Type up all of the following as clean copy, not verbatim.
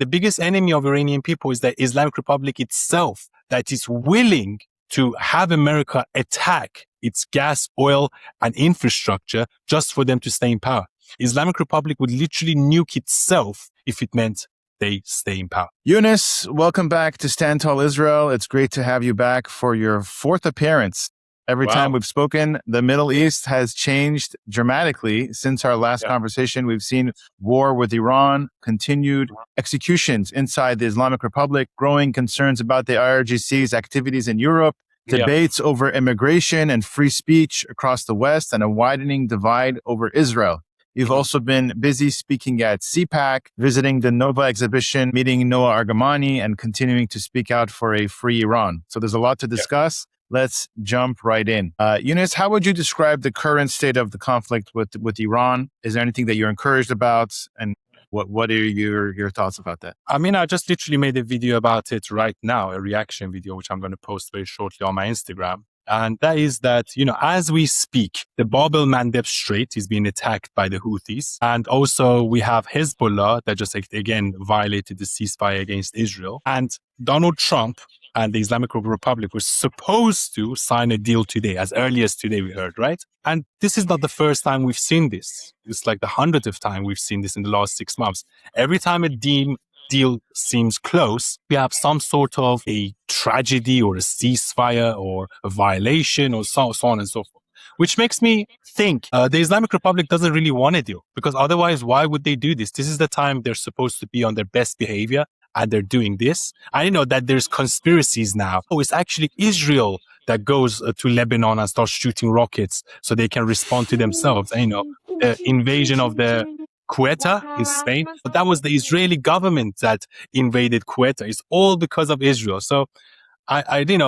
the biggest enemy of Iranian people is the Islamic Republic itself, that is willing to have America attack its gas, oil, and infrastructure just for them to stay in power. Islamic Republic would literally nuke itself if it meant they stay in power. Younes, welcome back to Stand Tall Israel. It's great to have you back for your fourth appearance. Every time we've spoken, the Middle East has changed dramatically since our last conversation. We've seen war with Iran, continued executions inside the Islamic Republic, growing concerns about the IRGC's activities in Europe, debates over immigration and free speech across the West, and a widening divide over Israel. You've also been busy speaking at CPAC, visiting the Nova exhibition, meeting Noah Argamani, and continuing to speak out for a free Iran. So there's a lot to discuss. Let's jump right in. Younes, how would you describe the current state of the conflict with Iran? Is there anything that you're encouraged about? And what are your thoughts about that? I mean, I just literally made a video about it right now, a reaction video, which I'm going to post very shortly on my Instagram. And that is that, as we speak, the Bab el-Mandeb Strait is being attacked by the Houthis. And also we have Hezbollah that just, again, violated the ceasefire against Israel. And Donald Trump and the Islamic Republic were supposed to sign a deal today, as early as today we heard, right? And this is not the first time we've seen this. It's like the 100th time we've seen this in the last 6 months. Every time a deal seems close, we have some sort of a tragedy or a ceasefire or a violation or so on and so forth. Which makes me think the Islamic Republic doesn't really want a deal, because otherwise, why would they do this? This is the time they're supposed to be on their best behavior, and they're doing this. I know that there's conspiracies now. Oh, it's actually Israel that goes to Lebanon and starts shooting rockets so they can respond to themselves. And, the invasion of the Quetta in Spain, but that was the Israeli government that invaded Quetta. It's all because of Israel. So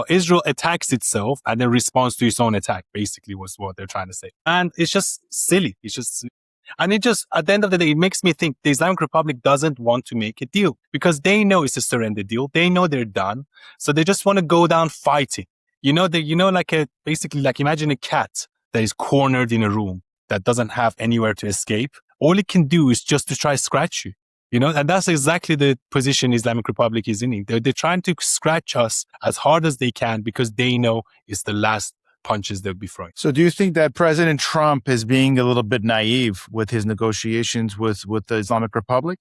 Israel attacks itself and then responds to its own attack, basically was what they're trying to say. And it's just silly. And it just, at the end of the day, it makes me think the Islamic Republic doesn't want to make a deal because they know it's a surrender deal. They know they're done. So they just want to go down fighting. Basically imagine a cat that is cornered in a room that doesn't have anywhere to escape. All it can do is just to try to scratch you. And that's exactly the position Islamic Republic is in. They're trying to scratch us as hard as they can because they know it's the last punches they'll be throwing. So do you think that President Trump is being a little bit naive with his negotiations with the Islamic Republic?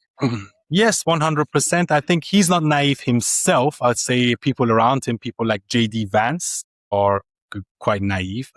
Yes, 100%. I think he's not naive himself. I'd say people around him, people like J.D. Vance, are quite naive.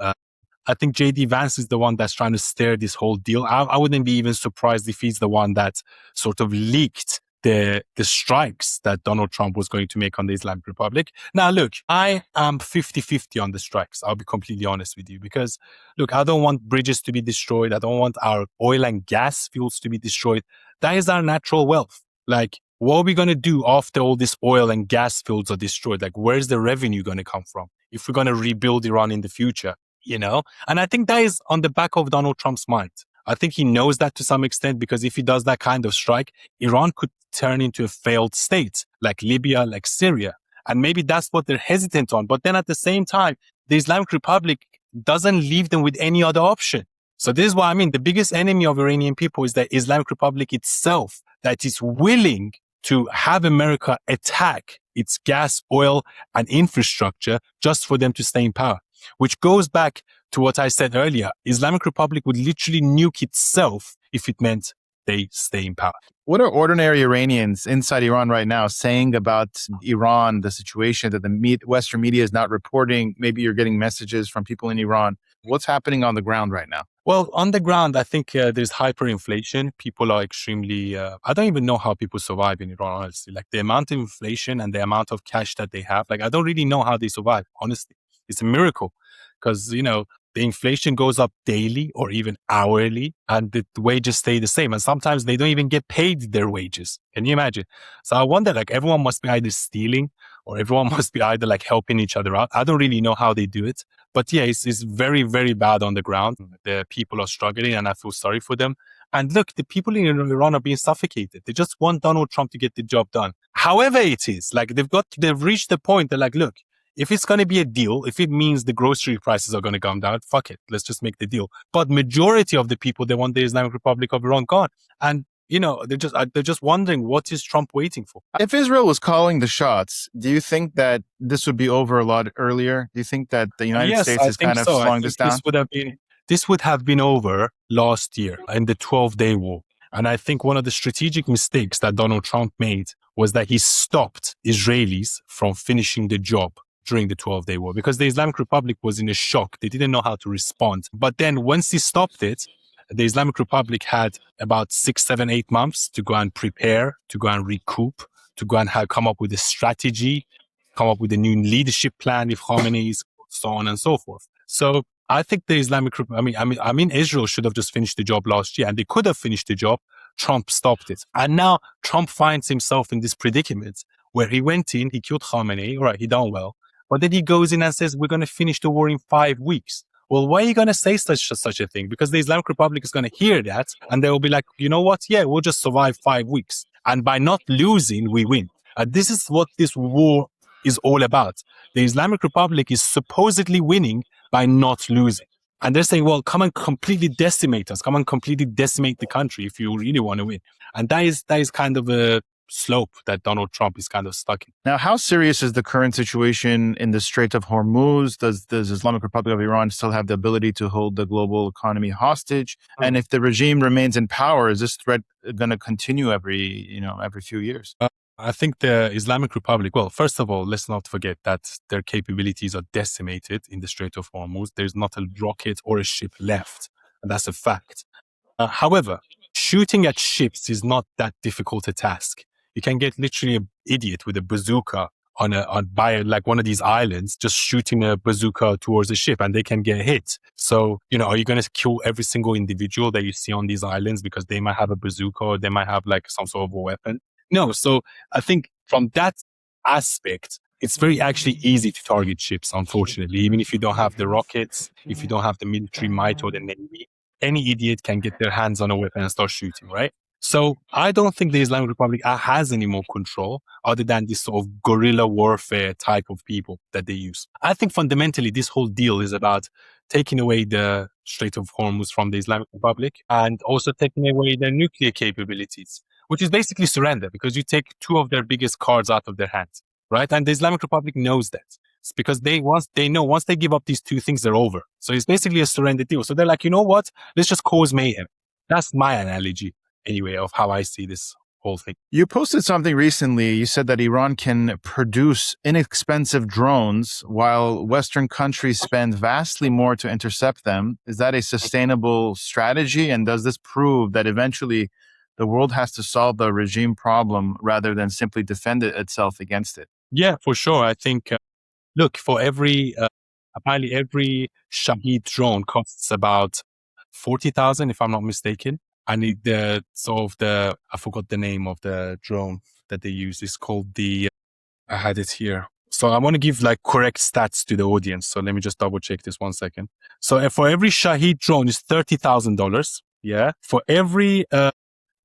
I think J.D. Vance is the one that's trying to steer this whole deal. I wouldn't be even surprised if he's the one that sort of leaked the strikes that Donald Trump was going to make on the Islamic Republic. Now, look, I am 50-50 on the strikes. I'll be completely honest with you because, look, I don't want bridges to be destroyed. I don't want our oil and gas fields to be destroyed. That is our natural wealth. Like, what are we going to do after all this oil and gas fields are destroyed? Like, where's the revenue going to come from if we're going to rebuild Iran in the future? And I think that is on the back of Donald Trump's mind. I think he knows that to some extent because if he does that kind of strike, Iran could turn into a failed state like Libya, like Syria. And maybe that's what they're hesitant on. But then at the same time, the Islamic Republic doesn't leave them with any other option. So this is what I mean. The biggest enemy of Iranian people is the Islamic Republic itself, that is willing to have America attack its gas, oil, and infrastructure just for them to stay in power. Which goes back to what I said earlier. Islamic Republic would literally nuke itself if it meant they stay in power. What are ordinary Iranians inside Iran right now saying about Iran, the situation that the Western media is not reporting? Maybe you're getting messages from people in Iran. What's happening on the ground right now? Well, on the ground, I think there's hyperinflation. People are extremely, I don't even know how people survive in Iran, honestly. Like the amount of inflation and the amount of cash that they have, I don't really know how they survive, honestly. It's a miracle because, the inflation goes up daily or even hourly and the wages stay the same. And sometimes they don't even get paid their wages. Can you imagine? So I wonder, everyone must be either stealing or everyone must be either helping each other out. I don't really know how they do it. But yeah, it's very, very bad on the ground. The people are struggling and I feel sorry for them. And look, the people in Iran are being suffocated. They just want Donald Trump to get the job done. However it is, they've reached the point, they're like, look, if it's going to be a deal, if it means the grocery prices are going to come down, fuck it. Let's just make the deal. But majority of the people, they want the Islamic Republic of Iran gone. And they're just wondering, what is Trump waiting for? If Israel was calling the shots, do you think that this would be over a lot earlier? Do you think that the United Yes, States I is think kind of so. I slowing think this down? this would have been over last year in the 12-day war. And I think one of the strategic mistakes that Donald Trump made was that he stopped Israelis from finishing the job during the 12-day war, because the Islamic Republic was in a shock. They didn't know how to respond. But then once he stopped it, the Islamic Republic had about 6, 7, 8 months to go and prepare, to go and recoup, to go and come up with a strategy, come up with a new leadership plan if Khamenei is, so on and so forth. So I think the Islamic, Israel should have just finished the job last year, and they could have finished the job. Trump stopped it. And now Trump finds himself in this predicament where he went in, he killed Khamenei, all right, he done well. But then he goes in and says, we're going to finish the war in 5 weeks. Well, why are you going to say such a thing? Because the Islamic Republic is going to hear that, and they will be like, you know what? Yeah, we'll just survive 5 weeks. And by not losing, we win. This is what this war is all about. The Islamic Republic is supposedly winning by not losing. And they're saying, well, come and completely decimate us. Come and completely decimate the country if you really want to win. And that is kind of a slope that Donald Trump is kind of stuck in. Now, how serious is the current situation in the Strait of Hormuz? Does the Islamic Republic of Iran still have the ability to hold the global economy hostage? And if the regime remains in power, is this threat going to continue every few years? I think the Islamic Republic, well, first of all, let's not forget that their capabilities are decimated in the Strait of Hormuz. There's not a rocket or a ship left, and that's a fact. However, shooting at ships is not that difficult a task. You can get literally an idiot with a bazooka by like one of these islands, just shooting a bazooka towards a ship, and they can get hit. So, are you going to kill every single individual that you see on these islands because they might have a bazooka or they might have like some sort of a weapon? No. So I think from that aspect, it's very actually easy to target ships, unfortunately. Even if you don't have the rockets, if you don't have the military might or the navy, any idiot can get their hands on a weapon and start shooting, right? So I don't think the Islamic Republic has any more control other than this sort of guerrilla warfare type of people that they use. I think fundamentally this whole deal is about taking away the Strait of Hormuz from the Islamic Republic and also taking away their nuclear capabilities, which is basically surrender, because you take two of their biggest cards out of their hands, right? And the Islamic Republic knows that. It's because once they give up these two things, they're over. So it's basically a surrender deal. So they're like, you know what? Let's just cause mayhem. That's my analogy, anyway, of how I see this whole thing. You posted something recently. You said that Iran can produce inexpensive drones while Western countries spend vastly more to intercept them. Is that a sustainable strategy? And does this prove that eventually the world has to solve the regime problem rather than simply defend itself against it? Yeah, for sure. I think, look, for apparently every Shaheed drone costs about 40,000, if I'm not mistaken. And I forgot the name of the drone that they use. It's called I had it here. So I want to give like correct stats to the audience. So let me just double check this 1 second. So for every Shaheed drone is $30,000. Yeah. For every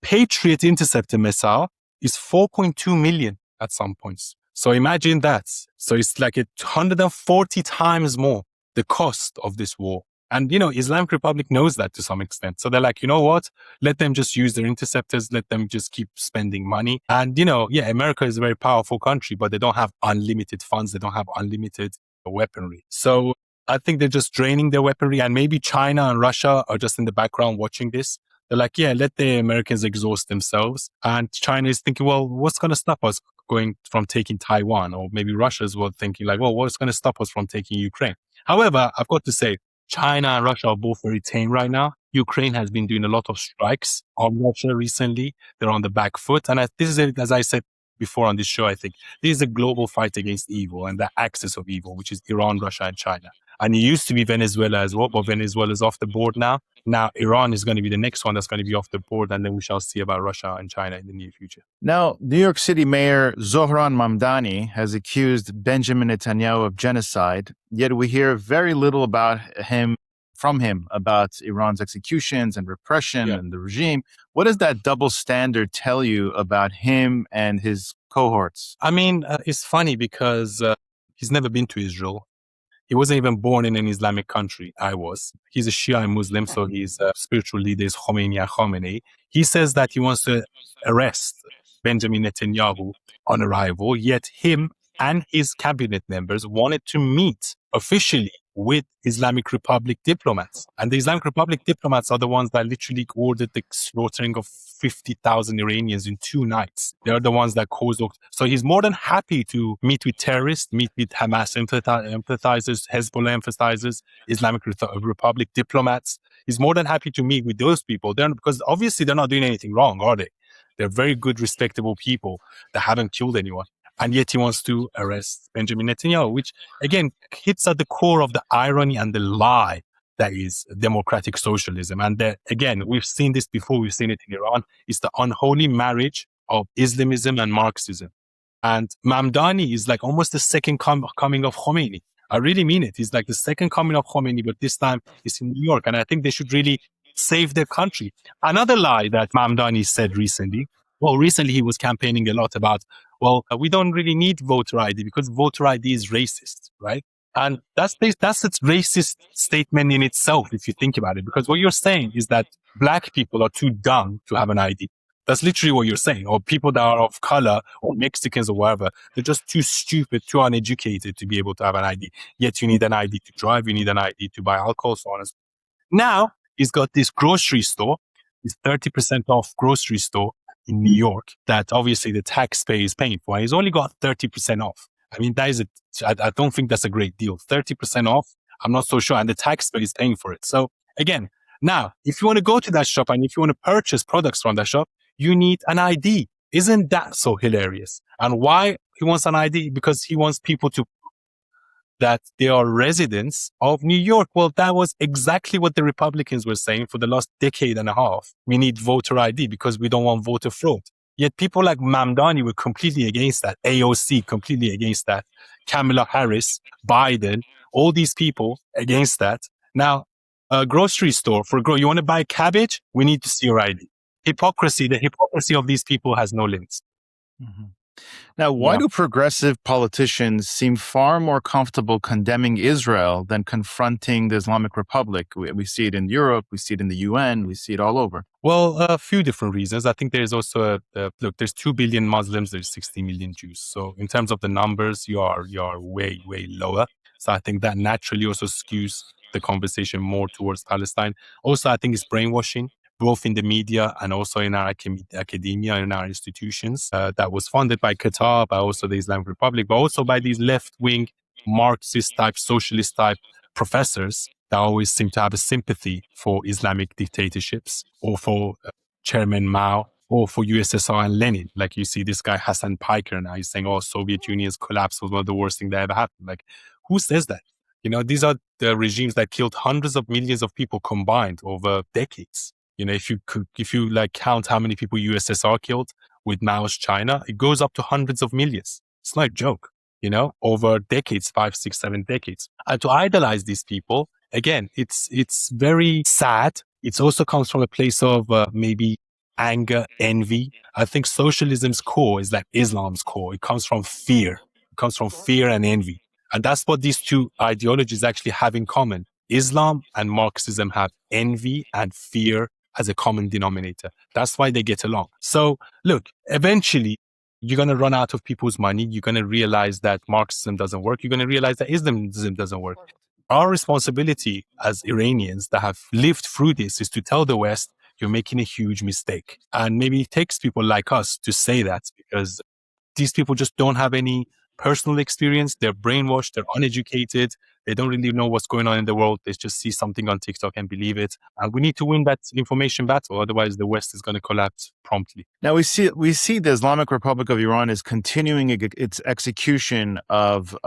Patriot interceptor missile is 4.2 million at some points. So imagine that. So it's like 140 times more the cost of this war. And, Islamic Republic knows that to some extent. So they're like, you know what? Let them just use their interceptors. Let them just keep spending money. And, America is a very powerful country, but they don't have unlimited funds. They don't have unlimited weaponry. So I think they're just draining their weaponry. And maybe China and Russia are just in the background watching this. They're like, yeah, let the Americans exhaust themselves. And China is thinking, well, what's going to stop us going from taking Taiwan? Or maybe Russia is thinking like, well, what's going to stop us from taking Ukraine? However, I've got to say, China and Russia are both very tame right now. Ukraine has been doing a lot of strikes on Russia recently. They're on the back foot. And this is, as I said before on this show, I think this is a global fight against evil and the axis of evil, which is Iran, Russia, and China. And it used to be Venezuela as well, but Venezuela is off the board now. Now, Iran is going to be the next one that's going to be off the board, and then we shall see about Russia and China in the near future. Now, New York City Mayor Zohran Mamdani has accused Benjamin Netanyahu of genocide, yet we hear very little from him about Iran's executions and repression and the regime. What does that double standard tell you about him and his cohorts? I mean, it's funny because he's never been to Israel. He wasn't even born in an Islamic country. I was. He's a Shia Muslim, so his spiritual leader is Khamenei. He says that he wants to arrest Benjamin Netanyahu on arrival, yet him and his cabinet members wanted to meet officially with Islamic Republic diplomats. And the Islamic Republic diplomats are the ones that literally ordered the slaughtering of 50,000 Iranians in 2 nights. They're the ones that caused. So he's more than happy to meet with terrorists, meet with Hamas empathizers, Hezbollah empathizers, Islamic Republic diplomats. He's more than happy to meet with those people. Because obviously they're not doing anything wrong, are they? They're very good, respectable people that haven't killed anyone. And yet he wants to arrest Benjamin Netanyahu, which again hits at the core of the irony and the lie that is democratic socialism. And again, we've seen this before. We've seen it in Iran. It's the unholy marriage of Islamism and Marxism. And Mamdani is like almost the second coming of Khomeini. I really mean it. He's like the second coming of Khomeini, but this time it's in New York. And I think they should really save their country. Another lie that Mamdani said recently, he was campaigning a lot about, we don't really need voter ID because voter ID is racist, right? And that's a racist statement in itself, if you think about it, because what you're saying is that black people are too dumb to have an ID. That's literally what you're saying. Or people that are of color or Mexicans or whatever, they're just too stupid, too uneducated to be able to have an ID. Yet you need an ID to drive, you need an ID to buy alcohol, so on and so on. Now, he's got this grocery store, this 30% off grocery store in New York that obviously the taxpayer is paying for. He's only got 30% off. I mean, I don't think that's a great deal. 30% off, I'm not so sure. And the taxpayer is paying for it. So again, now, if you want to go to that shop and if you want to purchase products from that shop, you need an ID. Isn't that so hilarious? And why he wants an ID? Because he wants people to that they are residents of New York. Well, that was exactly what the Republicans were saying for the last decade and a half. We need voter ID because we don't want voter fraud. Yet people like Mamdani were completely against that. AOC completely against that. Kamala Harris, Biden, all these people against that. Now, a grocery store you want to buy cabbage? We need to see your ID. The hypocrisy of these people has no limits. Mm-hmm. Now, why do progressive politicians seem far more comfortable condemning Israel than confronting the Islamic Republic? We see it in Europe, we see it in the UN, we see it all over. Well, a few different reasons. I think there's also there's 2 billion Muslims, there's 60 million Jews. So in terms of the numbers, you are way, way lower. So I think that naturally also skews the conversation more towards Palestine. Also, I think it's brainwashing, both in the media and also in our academia, in our institutions, that was funded by Qatar, by also the Islamic Republic, but also by these left-wing Marxist-type, socialist-type professors that always seem to have a sympathy for Islamic dictatorships or for Chairman Mao or for USSR and Lenin. Like you see this guy Hassan Piker now, he's saying, Soviet Union's collapse was one of the worst things that ever happened. Like, who says that? You know, these are the regimes that killed hundreds of millions of people combined over decades. You know, if you like count how many people USSR killed with Mao's China, it goes up to hundreds of millions. It's not a joke, you know, over decades, 5, 6, 7 decades. And to idolize these people, again, it's very sad. It also comes from a place of maybe anger, envy. I think socialism's core is like Islam's core. It comes from fear. It comes from fear and envy. And that's what these two ideologies actually have in common. Islam and Marxism have envy and fear as a common denominator. That's why they get along. So look, eventually you're going to run out of people's money. You're going to realize that Marxism doesn't work. You're going to realize that Islamism doesn't work. Our responsibility as Iranians that have lived through this is to tell the West, you're making a huge mistake. And maybe it takes people like us to say that, because these people just don't have any personal experience. They're brainwashed. They're uneducated. They don't really know what's going on in the world. They just see something on TikTok and believe it. And we need to win that information battle. Otherwise, the West is going to collapse promptly. Now, we see the Islamic Republic of Iran is continuing its execution of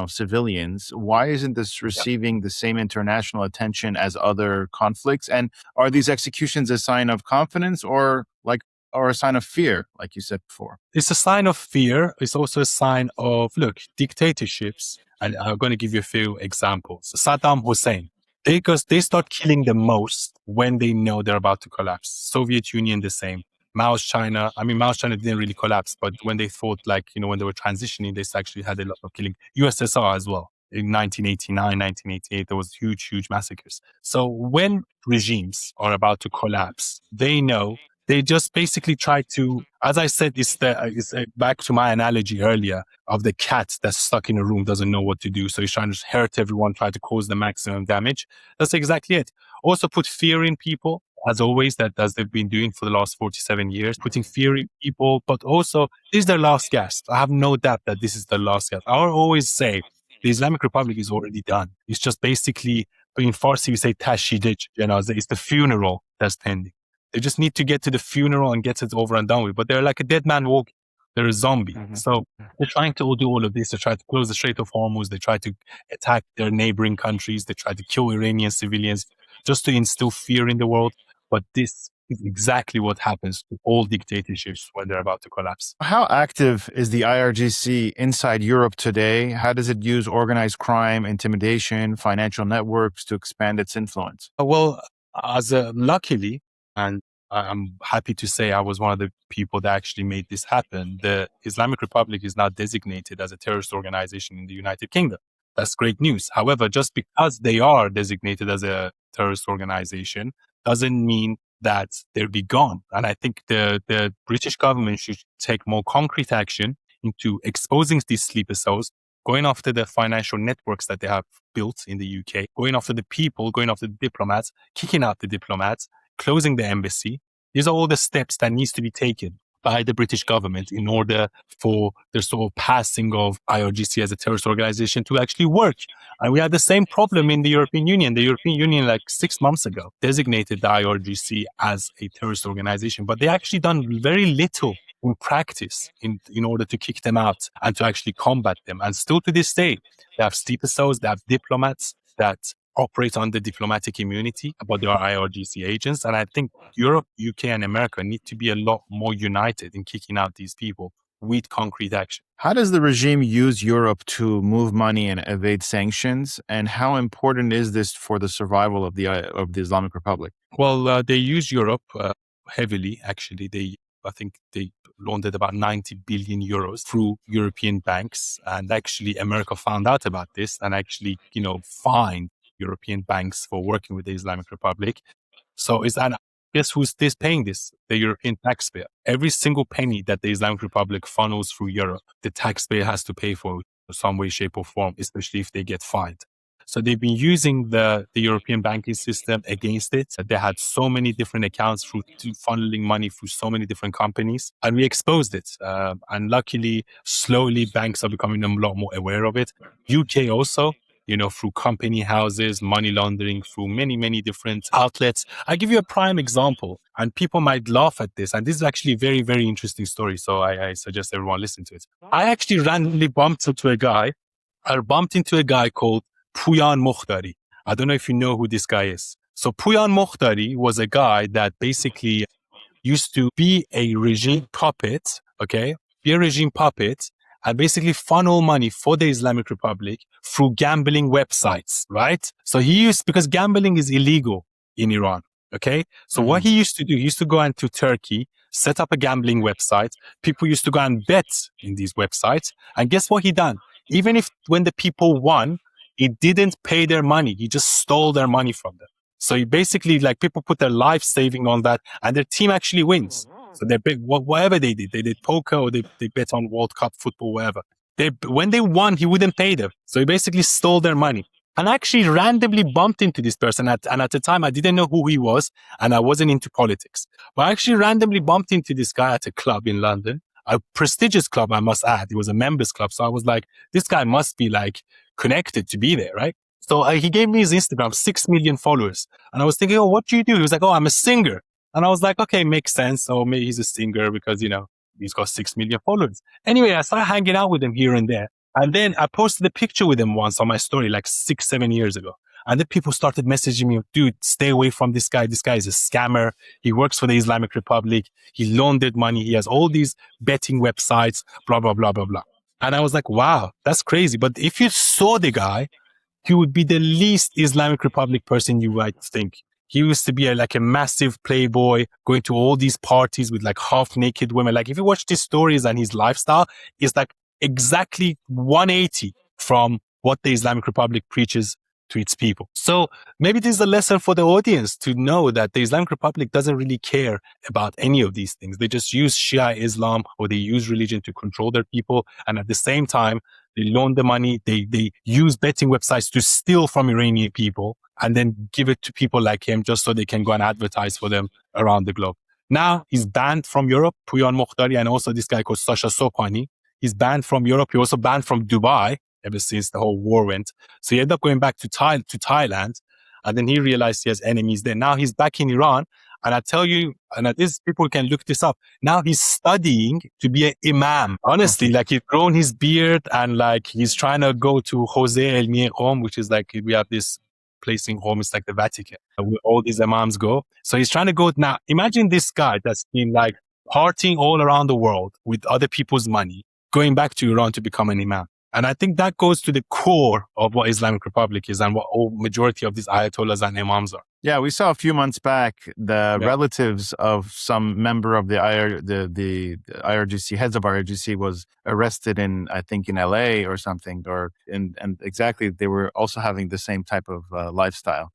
civilians. Why isn't this receiving the same international attention as other conflicts? And are these executions a sign of confidence or a sign of fear, like you said before? It's a sign of fear. It's also a sign of, dictatorships. And I'm going to give you a few examples. Saddam Hussein, they start killing the most when they know they're about to collapse. Soviet Union, the same. Mao's China didn't really collapse, but when they thought when they were transitioning, they actually had a lot of killing. USSR as well. in 1989, 1988, there was huge massacres. So when regimes are about to collapse, they know they just basically try to, as I said, it's back to my analogy earlier of the cat that's stuck in a room, doesn't know what to do. So he's trying to hurt everyone, try to cause the maximum damage. That's exactly it. Also put fear in people, as always, that as they've been doing for the last 47 years, putting fear in people, but also this is their last gasp. I have no doubt that this is their last gasp. I always say the Islamic Republic is already done. It's just basically, in Farsi, we say tashidij, it's the funeral that's pending. They just need to get to the funeral and get it over and done with. But they're like a dead man walking. They're a zombie. Mm-hmm. So they're trying to do all of this. They try to close the Strait of Hormuz. They try to attack their neighboring countries. They try to kill Iranian civilians just to instill fear in the world. But this is exactly what happens to all dictatorships when they're about to collapse. How active is the IRGC inside Europe today? How does it use organized crime, intimidation, financial networks to expand its influence? Well, luckily, and I'm happy to say I was one of the people that actually made this happen. The Islamic Republic is now designated as a terrorist organization in the United Kingdom. That's great news. However, just because they are designated as a terrorist organization doesn't mean that they'll be gone. And I think the British government should take more concrete action into exposing these sleeper cells, going after the financial networks that they have built in the UK, going after the people, going after the diplomats, kicking out the diplomats, closing the embassy. These are all the steps that needs to be taken by the British government in order for the sort of passing of IRGC as a terrorist organization to actually work. And we had the same problem in the European Union. The European Union, like 6 months ago, designated the IRGC as a terrorist organization, but they actually done very little in practice in order to kick them out and to actually combat them. And still to this day, they have sleeper cells, they have diplomats that operate under diplomatic immunity, but they are IRGC agents. And I think Europe, UK, and America need to be a lot more united in kicking out these people with concrete action. How does the regime use Europe to move money and evade sanctions? And how important is this for the survival of the Islamic Republic? Well, they use Europe heavily, actually. I think they laundered about 90 billion euros through European banks. And actually, America found out about this and actually, fined European banks for working with the Islamic Republic. So guess who's paying this? The European taxpayer. Every single penny that the Islamic Republic funnels through Europe, the taxpayer has to pay for in some way, shape, or form, especially if they get fined. So they've been using the European banking system against it. They had so many different accounts funneling money through so many different companies, and we exposed it. And luckily, slowly, banks are becoming a lot more aware of it. UK also, through company houses, money laundering, through many different outlets. I give you a prime example, and people might laugh at this. And this is actually a very, very interesting story. So I suggest everyone listen to it. I actually randomly bumped into a guy called Puyan Mokhtari. I don't know if you know who this guy is. So Puyan Mokhtari was a guy that basically used to be a regime puppet, and basically funnel money for the Islamic Republic through gambling websites, right? So because gambling is illegal in Iran, okay? So what he used to do, he used to go into Turkey, set up a gambling website. People used to go and bet in these websites. And guess what he done? Even if when the people won, he didn't pay their money. He just stole their money from them. So he basically, people put their life saving on that and their team actually wins. So they bet whatever they did poker or they bet on World Cup football, whatever. When they won, he wouldn't pay them. So he basically stole their money. And I actually randomly bumped into this person. And at the time, I didn't know who he was and I wasn't into politics. But I actually randomly bumped into this guy at a club in London, a prestigious club, I must add. It was a members club. So I was like, this guy must be connected to be there, right? So he gave me his Instagram, 6 million followers. And I was thinking, what do you do? He was like, I'm a singer. And I was like, okay, makes sense. So maybe he's a singer because, he's got 6 million followers. Anyway, I started hanging out with him here and there. And then I posted a picture with him once on my story, 6-7 years ago. And then people started messaging me, dude, stay away from this guy. This guy is a scammer. He works for the Islamic Republic. He laundered money. He has all these betting websites, blah, blah, blah, blah, blah. And I was like, wow, that's crazy. But if you saw the guy, he would be the least Islamic Republic person you might think. He used to be a massive playboy, going to all these parties with half naked women. If you watch his stories and his lifestyle, it's exactly 180 from what the Islamic Republic preaches to its people. So maybe this is a lesson for the audience to know that the Islamic Republic doesn't really care about any of these things. They just use Shia Islam, or they use religion to control their people. And at the same time, they loan the money. They use betting websites to steal from Iranian people and then give it to people like him just so they can go and advertise for them around the globe. Now he's banned from Europe, Puyan Mokhtari, and also this guy called Sasha Sopani. He's banned from Europe. He also banned from Dubai ever since the whole war went. So he ended up going back to Thailand. And then he realized he has enemies there. Now he's back in Iran. And I tell you, and this people can look this up. Now he's studying to be an imam. Honestly, like he's grown his beard and like he's trying to go to Jose Elmi Qom, which is like, we have this place in Rome. It's like the Vatican where all these imams go. So he's trying to go now. Imagine this guy that's been like partying all around the world with other people's money, going back to Iran to become an imam. And I think that goes to the core of what Islamic Republic is and what all majority of these ayatollahs and imams are. Yeah, we saw a few months back the relatives of some member of the IRGC, heads of IRGC, was arrested in, I think, in LA or something, and exactly, they were also having the same type of lifestyle.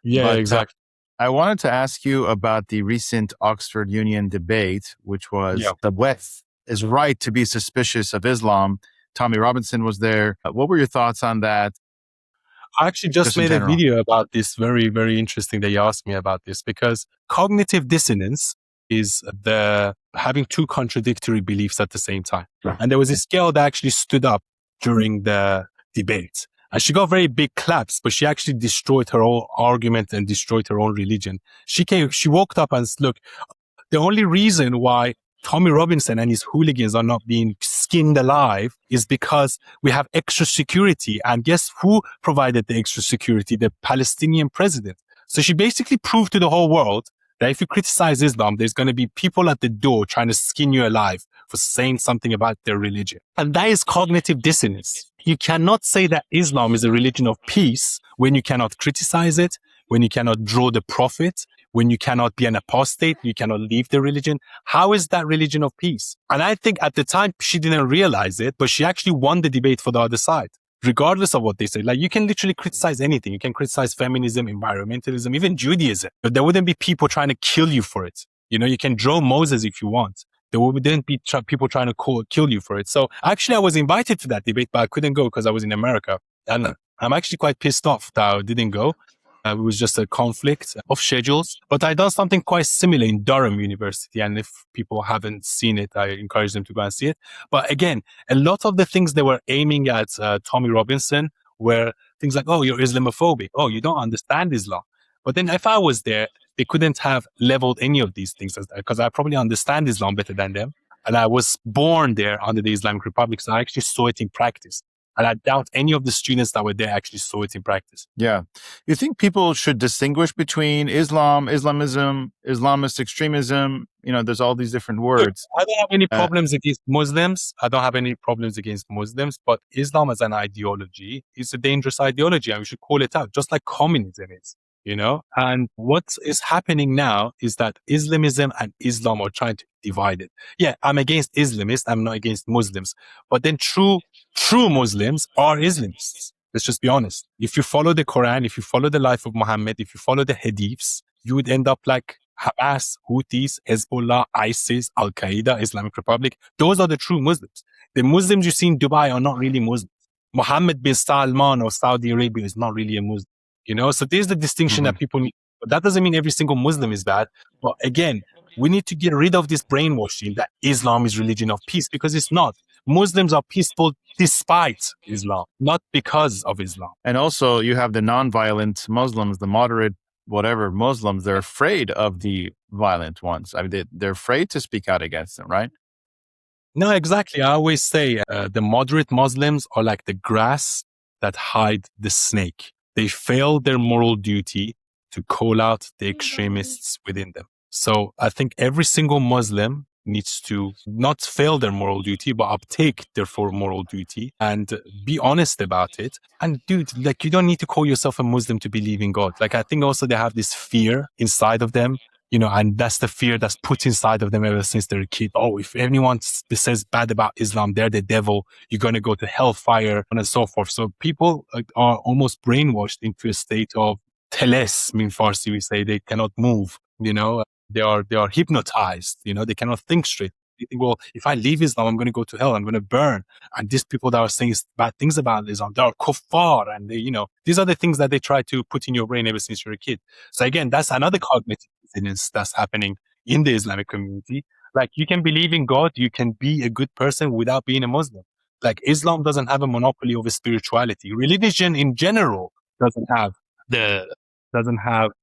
Yeah, but, exactly. I wanted to ask you about the recent Oxford Union debate, which was the West is right to be suspicious of Islam. Tommy Robinson was there. What were your thoughts on that? I actually just made a video about this. Very, very interesting that you asked me about this, because cognitive dissonance is the having two contradictory beliefs at the same time. And there was this girl that actually stood up during the debate. And she got very big claps, but she actually destroyed her own argument and destroyed her own religion. She walked up and said, look, the only reason why Tommy Robinson and his hooligans are not being skinned alive is because we have extra security. And guess who provided the extra security? The Palestinian president. So she basically proved to the whole world that if you criticize Islam, there's going to be people at the door trying to skin you alive for saying something about their religion. And that is cognitive dissonance. You cannot say that Islam is a religion of peace when you cannot criticize it, when you cannot draw the prophet, when you cannot be an apostate, you cannot leave the religion. How is that religion of peace? And I think at the time she didn't realize it, but she actually won the debate for the other side, regardless of what they say. Like, you can literally criticize anything. You can criticize feminism, environmentalism, even Judaism, but there wouldn't be people trying to kill you for it. You know, you can draw Moses if you want. There wouldn't be people trying to kill you for it. So actually I was invited to that debate, but I couldn't go because I was in America. And I'm actually quite pissed off that I didn't go. It was just a conflict of schedules. But I done something quite similar in Durham University. And if people haven't seen it, I encourage them to go and see it. But again, a lot of the things they were aiming at Tommy Robinson were things like, oh, you're Islamophobic. Oh, you don't understand Islam. But then if I was there, they couldn't have leveled any of these things because I probably understand Islam better than them. And I was born there under the Islamic Republic. So I actually saw it in practice. And I doubt any of the students that were there actually saw it in practice. Yeah. You think people should distinguish between Islam, Islamism, Islamist extremism? You know, there's all these different words. I don't have any problems against Muslims. I don't have any problems against Muslims. But Islam as an ideology is a dangerous ideology. And we should call it out, just like communism is. You know, and what is happening now is that Islamism and Islam are trying to divide it. Yeah, I'm against Islamists. I'm not against Muslims. But then true Muslims are Islamists. Let's just be honest. If you follow the Quran, if you follow the life of Muhammad, if you follow the Hadiths, you would end up like Hamas, Houthis, Hezbollah, ISIS, Al-Qaeda, Islamic Republic. Those are the true Muslims. The Muslims you see in Dubai are not really Muslims. Mohammed bin Salman of Saudi Arabia is not really a Muslim. You know, so there's the distinction that people need. But that doesn't mean every single Muslim is bad. But again, we need to get rid of this brainwashing that Islam is religion of peace, because it's not. Muslims are peaceful despite Islam, not because of Islam. And also you have the non-violent Muslims, the moderate, whatever Muslims, they're afraid of the violent ones. I mean, they're afraid to speak out against them, right? No, exactly. I always say the moderate Muslims are like the grass that hide the snake. They fail their moral duty to call out the extremists within them. So I think every single Muslim needs to not fail their moral duty, but uptake their moral duty and be honest about it. And dude, like, you don't need to call yourself a Muslim to believe in God. Like, I think also they have this fear inside of them and that's the fear that's put inside of them ever since they're a kid. Oh, if anyone says bad about Islam, they're the devil. You're going to go to hellfire and so forth. So people are almost brainwashed into a state of teles. In Farsi, we say they cannot move. They are hypnotized. They cannot think straight. They think, well, if I leave Islam, I'm going to go to hell. I'm going to burn. And these people that are saying bad things about Islam, they are kuffar. And these are the things that they try to put in your brain ever since you're a kid. So again, that's another cognitive dissonance that's happening in the Islamic community. Like, you can believe in God, you can be a good person without being a Muslim. Like, Islam doesn't have a monopoly over spirituality. Religion in general doesn't have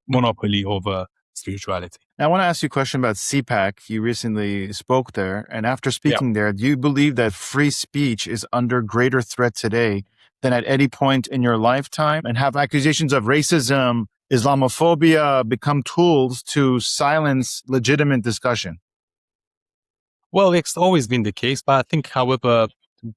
monopoly over spirituality. Now, I want to ask you a question about CPAC. You recently spoke there, and after speaking there, do you believe that free speech is under greater threat today than at any point in your lifetime? And have accusations of racism, Islamophobia become tools to silence legitimate discussion? Well, it's always been the case, but I think, however,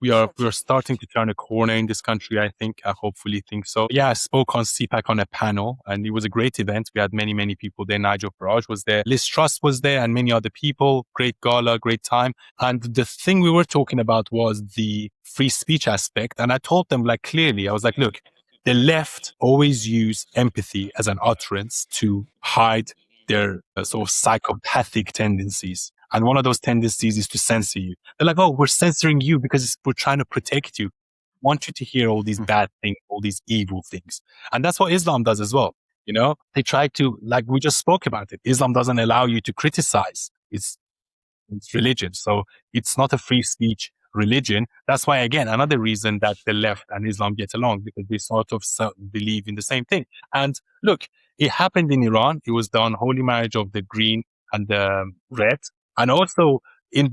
we are starting to turn a corner in this country. I hopefully think so. Yeah, I spoke on CPAC on a panel, and it was a great event. We had many people there. Nigel Farage was there, Liz Truss was there, and many other people. Great gala, great time. And the thing we were talking about was the free speech aspect. And I told them, like, clearly, I was like, look, the left always use empathy as an utterance to hide their sort of psychopathic tendencies. And one of those tendencies is to censor you. They're like, oh, we're censoring you because we're trying to protect you. We want you to hear all these bad things, all these evil things. And that's what Islam does as well. They try to, like we just spoke about it, Islam doesn't allow you to criticize its religion. So it's not a free speech religion. That's why, again, another reason that the left and Islam get along, because they sort of believe in the same thing. And look, it happened in Iran. It was the unholy marriage of the green and the red. And also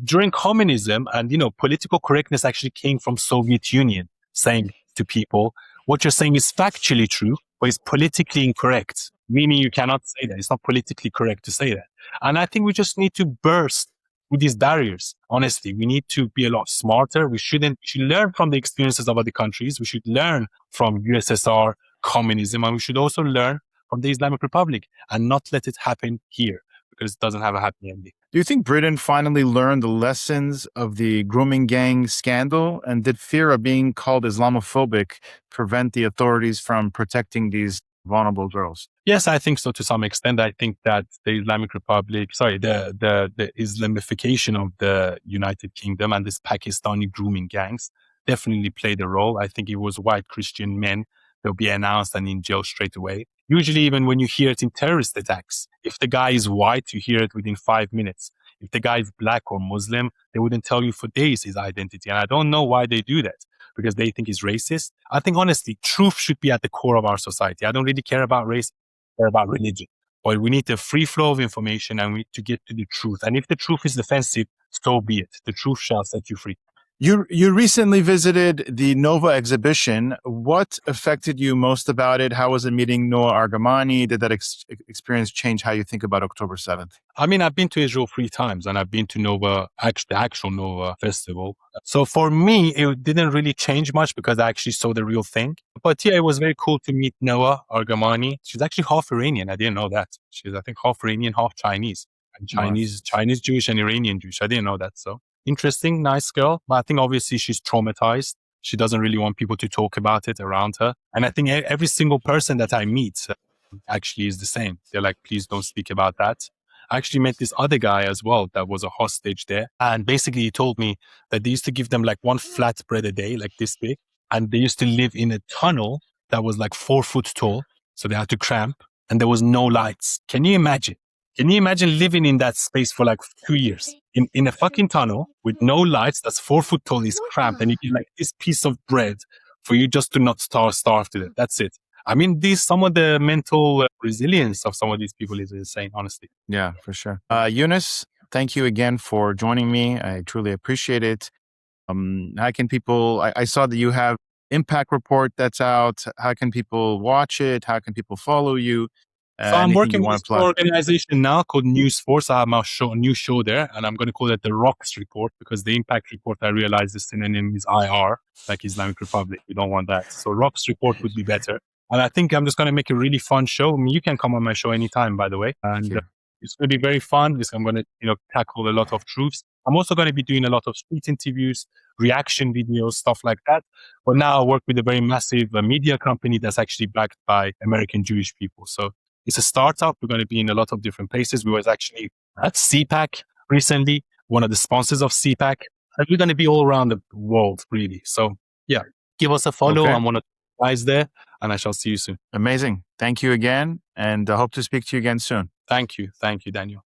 during communism, and political correctness actually came from Soviet Union, saying to people, what you're saying is factually true, but it's politically incorrect. Meaning you cannot say that. It's not politically correct to say that. And I think we just need to burst with these barriers. Honestly, we need to be a lot smarter. We should learn from the experiences of other countries. We should learn from USSR, communism, and we should also learn from the Islamic Republic and not let it happen here, because it doesn't have a happy ending. Do you think Britain finally learned the lessons of the grooming gang scandal? And did fear of being called Islamophobic prevent the authorities from protecting these vulnerable girls? Yes, I think so to some extent. I think that the Islamic Republic, the Islamification of the United Kingdom and this Pakistani grooming gangs definitely played a role. I think it was white Christian men. They'll be announced and in jail straight away. Usually, even when you hear it in terrorist attacks, if the guy is white, you hear it within 5 minutes. If the guy is black or Muslim, they wouldn't tell you for days his identity. And I don't know why they do that, because they think he's racist. I think, honestly, truth should be at the core of our society. I don't really care about race, I care about religion. But we need a free flow of information, and we need to get to the truth. And if the truth is offensive, so be it. The truth shall set you free. You recently visited the Nova exhibition. What affected you most about it? How was it meeting Noah Argamani? Did that experience change how you think about October 7th? I mean, I've been to Israel 3 times, and I've been to Nova, the actual Nova festival. So for me, it didn't really change much because I actually saw the real thing. But yeah, it was very cool to meet Noah Argamani. She's actually half Iranian. I didn't know that. She's, I think, half Iranian, half Chinese. And Chinese Jewish and Iranian Jewish. I didn't know that. So interesting, nice girl. But I think obviously she's traumatized. She doesn't really want people to talk about it around her. And I think every single person that I meet actually is the same. They're like, please don't speak about that. I actually met this other guy as well that was a hostage there. And basically he told me that they used to give them like one flatbread a day, like this big. And they used to live in a tunnel that was like 4 foot tall. So they had to cramp, and there was no lights. Can you imagine? Can you imagine living in that space for like 2 years in a fucking tunnel with no lights that's 4 foot tall, is cramped, and you get like this piece of bread for you just to not starve to death. That's it. I mean, some of the mental resilience of some of these people is insane, honestly. Yeah, for sure. Younes, thank you again for joining me. I truly appreciate it. How can people, I saw that you have Impact Report that's out. How can people watch it? How can people follow you? So I'm working with an organization now called News Force. I have a new show there, and I'm going to call it the Rocks Report, because the Impact Report, I realize the synonym is IR, like Islamic Republic. We don't want that. So Rocks Report would be better. And I think I'm just going to make a really fun show. I mean, you can come on my show anytime, by the way. And It's going to be very fun. I'm going to, tackle a lot of truths. I'm also going to be doing a lot of street interviews, reaction videos, stuff like that. But now I work with a very massive media company that's actually backed by American Jewish people. So it's a startup. We're going to be in a lot of different places. We was actually at CPAC recently, one of the sponsors of CPAC. And we're going to be all around the world, really. So yeah, give us a follow. Okay. I'm one of the guys there, and I shall see you soon. Amazing. Thank you again. And I hope to speak to you again soon. Thank you. Thank you, Daniel.